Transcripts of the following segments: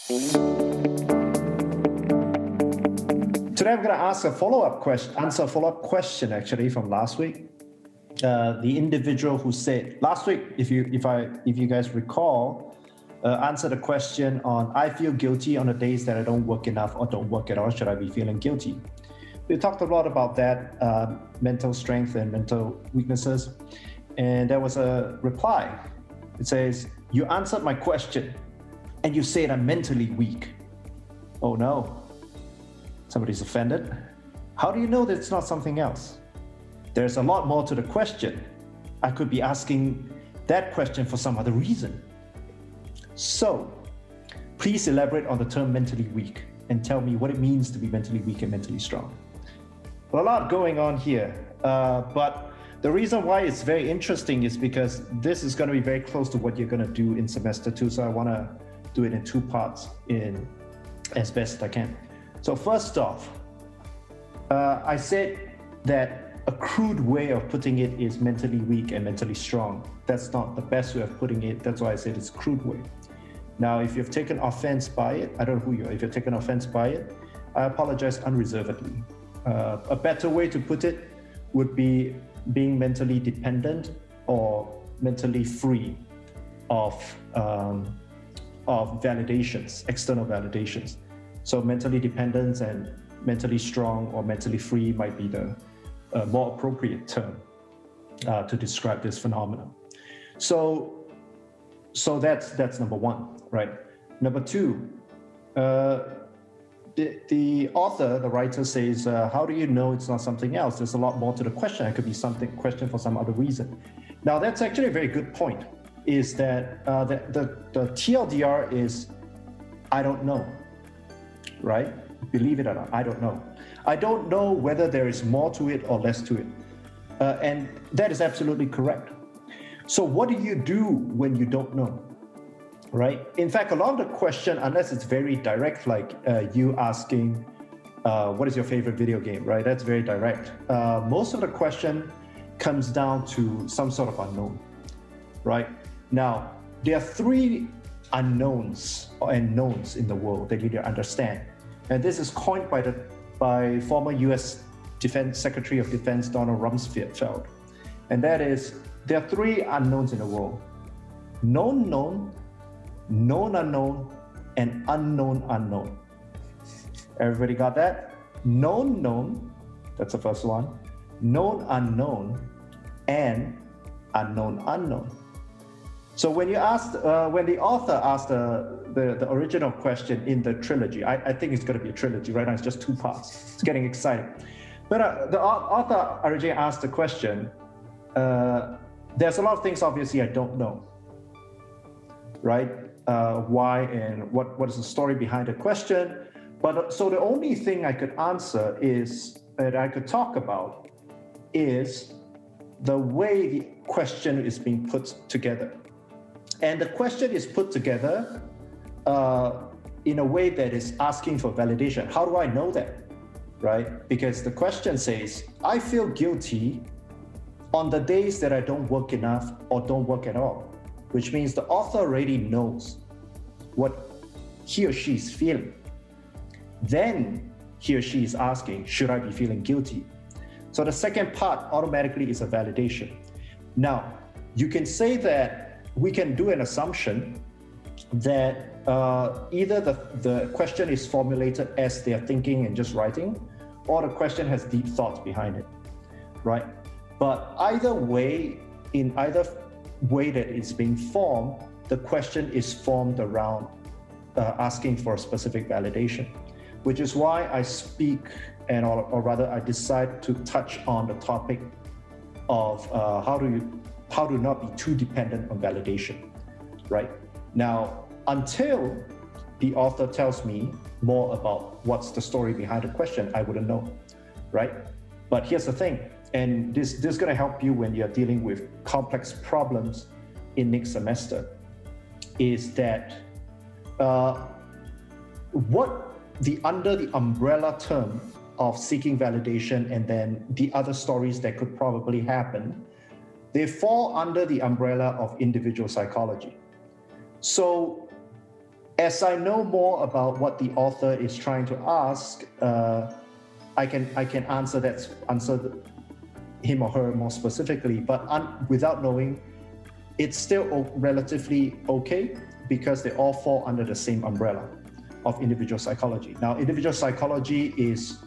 Today I'm going to answer a follow-up question actually from last week. The individual who said last week, if you guys recall, answered a question on I feel guilty on the days that I don't work enough or don't work at all. Should I be feeling guilty? We talked a lot about that, mental strength and mental weaknesses, and there was a reply. It says, "You answered my question, and you said I'm mentally weak." Oh no. Somebody's offended. How do you know that it's not something else? There's a lot more to the question. I could be asking that question for some other reason. So, please elaborate on the term mentally weak and tell me what it means to be mentally weak and mentally strong. Well, a lot going on here, but the reason why it's very interesting is because this is going to be very close to what you're going to do in semester 2, so I want to do it in 2 parts as best I can. So first off, I said that a crude way of putting it is mentally weak and mentally strong. That's not the best way of putting it. That's why I said it's a crude way. Now, if you've taken offense by it, I don't know who you are. If you've taken offense by it, I apologize unreservedly. A better way to put it would be being mentally dependent or mentally free of validations, external validations. So mentally dependent and mentally strong or mentally free might be the more appropriate term to describe this phenomenon. So that's number 1, right? Number 2, the author, the writer says, how do you know it's not something else? There's a lot more to the question. It could be question for some other reason. Now that's actually a very good point, is that the TLDR is, I don't know. Right? Believe it or not, I don't know. I don't know whether there is more to it or less to it. And that is absolutely correct. So what do you do when you don't know? Right? In fact, a lot of the question, unless it's very direct, like you asking, what is your favorite video game, right? That's very direct. Most of the question comes down to some sort of unknown, right? Now, there are 3 unknowns and knowns in the world that you need to understand. And this is coined by former US Secretary of Defense Donald Rumsfeld. And that is, there are 3 unknowns in the world: known known, known unknown, and unknown unknown. Everybody got that? Known known, that's the first one. Known unknown, and unknown unknown. So when when the author asked the original question in the trilogy, I think it's going to be a trilogy. Right now it's just 2 parts. It's getting exciting. But the author originally asked the question, there's a lot of things obviously I don't know, right? Why and what is the story behind the question? But so the only thing I could answer that I could talk about is the way the question is being put together. And the question is put together in a way that is asking for validation. How do I know that, right? Because the question says, I feel guilty on the days that I don't work enough or don't work at all, which means the author already knows what he or she is feeling. Then he or she is asking, should I be feeling guilty? So the second part automatically is a validation. Now, you can say that we can do an assumption that either the question is formulated as they're thinking and just writing, or the question has deep thoughts behind it, right? But either way, in either way that it's being formed, the question is formed around asking for a specific validation, which is why I speak, or rather I decide to touch on the topic of how to not be too dependent on validation, right? Now, until the author tells me more about what's the story behind the question, I wouldn't know, right? But here's the thing, and this is going to help you when you're dealing with complex problems in next semester, is that under the umbrella term of seeking validation and then the other stories that could probably happen, they fall under the umbrella of individual psychology. So As I know more about what the author is trying to ask, I can answer him or her more specifically, but without knowing, it's still relatively okay because they all fall under the same umbrella of individual psychology. Now, individual psychology is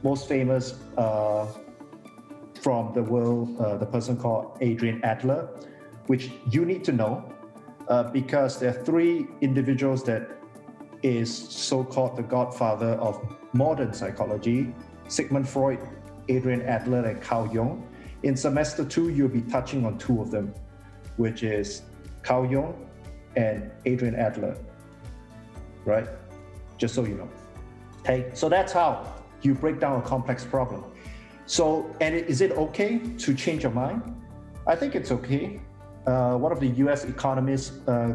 most famous from the world, the person called Adrian Adler, which you need to know because there are three individuals that is so-called the godfather of modern psychology: Sigmund Freud, Adrian Adler, and Carl Jung. In semester 2, you'll be touching on two of them, which is Carl Jung and Adrian Adler, right? Just so you know. Okay, so that's how you break down a complex problem. So, and is it okay to change your mind? I think it's okay. One of the US economists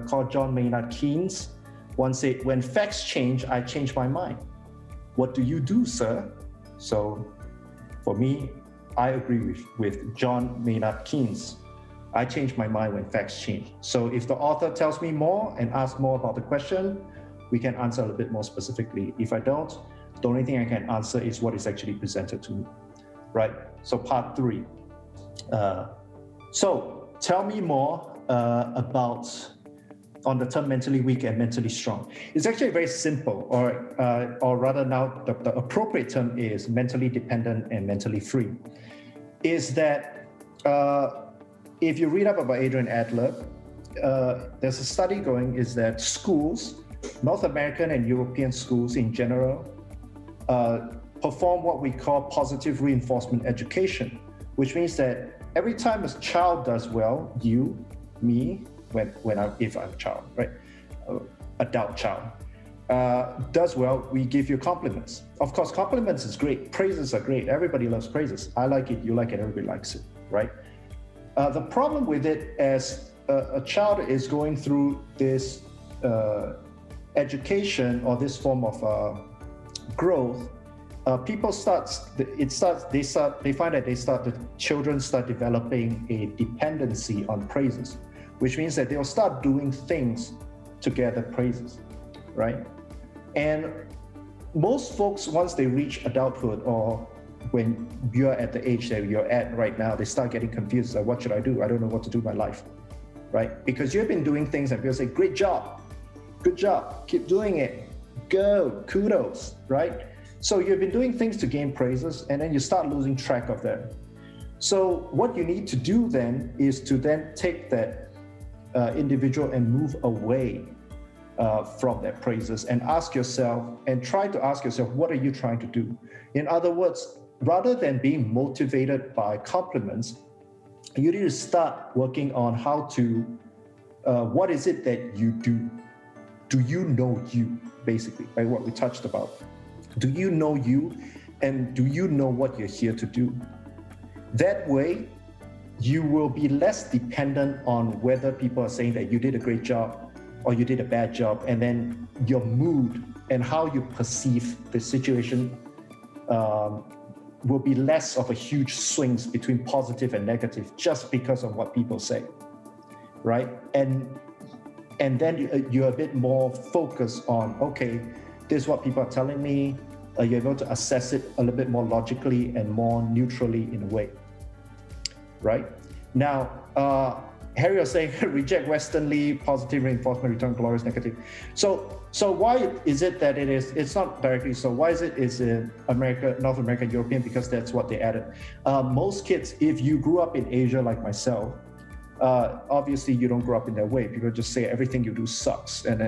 called John Maynard Keynes once said, "When facts change, I change my mind." What do you do, sir? So for me, I agree with John Maynard Keynes. I change my mind when facts change. So if the author tells me more and asks more about the question, we can answer a little bit more specifically. If I don't, the only thing I can answer is what is actually presented to me, right? So part 3. So tell me more about on the term mentally weak and mentally strong. It's actually very simple, or rather now the appropriate term is mentally dependent and mentally free. Is that if you read up about Adrian Adler, there's a study going is that schools, North American and European schools in general, perform what we call positive reinforcement education, which means that every time a child does well, you, me, if I'm a child, right, adult child, does well, we give you compliments. Of course, compliments is great. Praises are great. Everybody loves praises. I like it, you like it, everybody likes it, right? The problem with it as a child is going through this education or this form of growth, they find that the children start developing a dependency on praises, which means that they'll start doing things to gather praises, right? And most folks, once they reach adulthood, or when you're at the age that you're at right now, they start getting confused. Like, what should I do? I don't know what to do with my life, right? Because you've been doing things and people say, great job, good job, keep doing it, go, kudos, right? So you've been doing things to gain praises, and then you start losing track of them. So what you need to do then is to then take that individual and move away from their praises and ask yourself, and try to ask yourself, what are you trying to do? In other words, rather than being motivated by compliments, you need to start working on how to, what is it that you do? Do you know you, basically, right? What we touched about. Do you know you, and do you know what you're here to do? That way, you will be less dependent on whether people are saying that you did a great job or you did a bad job, and then your mood and how you perceive the situation will be less of a huge swings between positive and negative just because of what people say, right? And then you're a bit more focused on, okay, this is what people are telling me. You're able to assess it a little bit more logically and more neutrally in a way, right? Now, Harry was saying, reject Westernly, positive reinforcement, return glorious negative. So why is it that it's not directly so? Why is it America, North America, European? Because that's what they added. Most kids, if you grew up in Asia like myself, obviously you don't grow up in that way. People just say everything you do sucks, and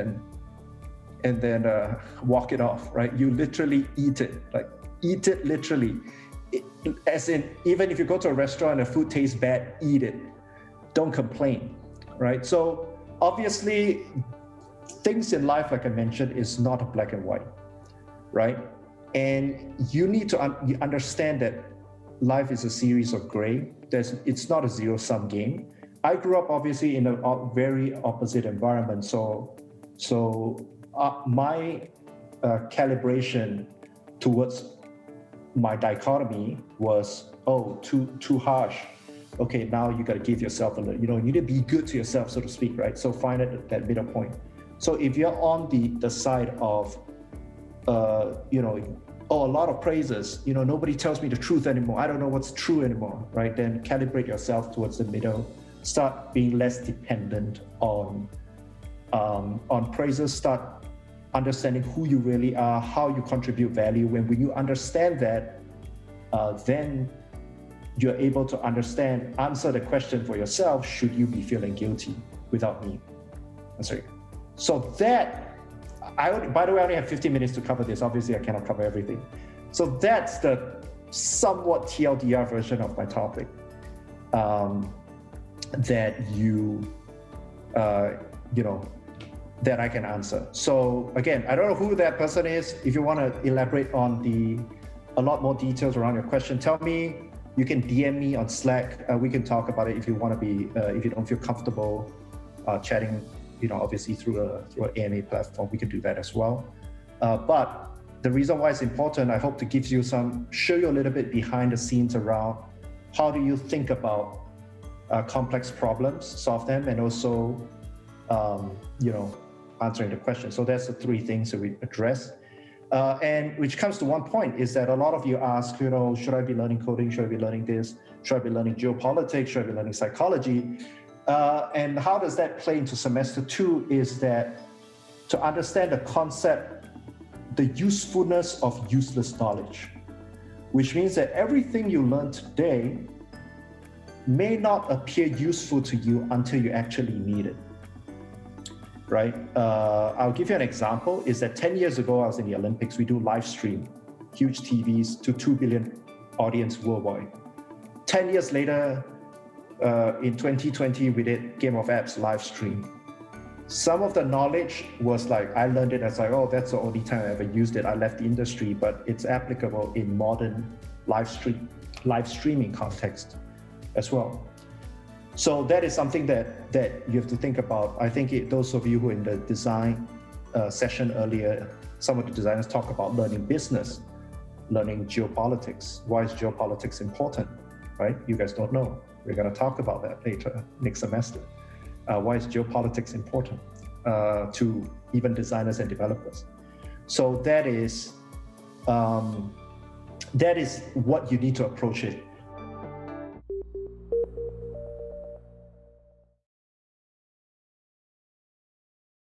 then walk it off, right? You literally eat it, like eat it literally. As in, even if you go to a restaurant and the food tastes bad, eat it. Don't complain, right? So obviously, things in life, like I mentioned, is not a black and white, right? And you need to understand that life is a series of gray. It's not a zero-sum game. I grew up obviously in a very opposite environment, so my calibration towards my dichotomy was, too harsh. Okay, now you got to give yourself you need to be good to yourself, so to speak, right? So find that middle point. So if you're on the side of, you know, oh, a lot of praises, you know, nobody tells me the truth anymore, I don't know what's true anymore, right? Then calibrate yourself towards the middle, start being less dependent on praises, start understanding who you really are, how you contribute value. When you understand that, then you're able to answer the question for yourself, should you be feeling guilty without me? Sorry. So that, by the way, I only have 15 minutes to cover this. Obviously, I cannot cover everything. So that's the somewhat TLDR version of my topic that that I can answer. So again, I don't know who that person is. If you want to elaborate on a lot more details around your question, tell me. You can DM me on Slack. We can talk about it if you want to be, if you don't feel comfortable chatting, you know, obviously through a AMA platform, we can do that as well. But the reason why it's important, I hope to give you show you a little bit behind the scenes around how do you think about complex problems, solve them, and also, you know, answering the question. So that's the three things that we address. And which comes to one point is that a lot of you ask, you know, should I be learning coding? Should I be learning this? Should I be learning geopolitics? Should I be learning psychology? And how does that play into semester 2 is that to understand the concept, the usefulness of useless knowledge, which means that everything you learn today may not appear useful to you until you actually need it. Right? I'll give you an example, is that 10 years ago, I was in the Olympics, we do live stream, huge TVs to 2 billion audience worldwide. 10 years later, in 2020, we did Game of Apps live stream. Some of the knowledge was like, I learned it as like, oh, that's the only time I ever used it. I left the industry, but it's applicable in modern live streaming context as well. So that is something that you have to think about. I think those of you who are in the design session earlier, some of the designers talk about learning business, learning geopolitics. Why is geopolitics important, right? You guys don't know. We're going to talk about that later next semester. Why is geopolitics important to even designers and developers? So that is what you need to approach it